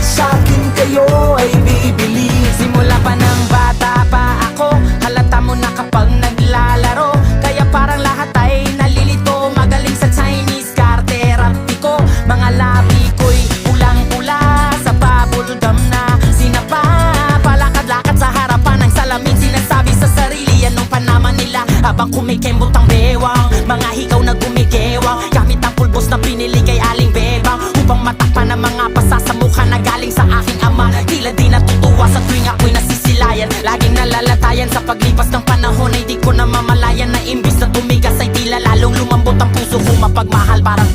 Sa'kin kayo ay bibili. Simula pa ng bata pa ako, halata mo na kapag naglalaro. Kaya parang lahat ay nalilito. Magaling sa Chinese karte, rapi ko. Mga labi ko'y pulang-pula sa bubblegum na sinapa. Palakad-lakad sa harapan ng salamin, sinasabi sa sarili anong panama nila. Habang kumikembot ang bewang, mga higaw na gumigewang, gamit ang pulbos na pinili kay Aling Bebang, upang matakpan ang mga pasa sa mukha na galing sa aking ama. Tila di natutuwa sa tuwing ako'y nasisilayan. Laging nalalatayan sa paglipas ng panahon, ay di ko na mamalayan na imbis na tumigas ay tila lalong lumambot ang puso kong mapagmahal. Parang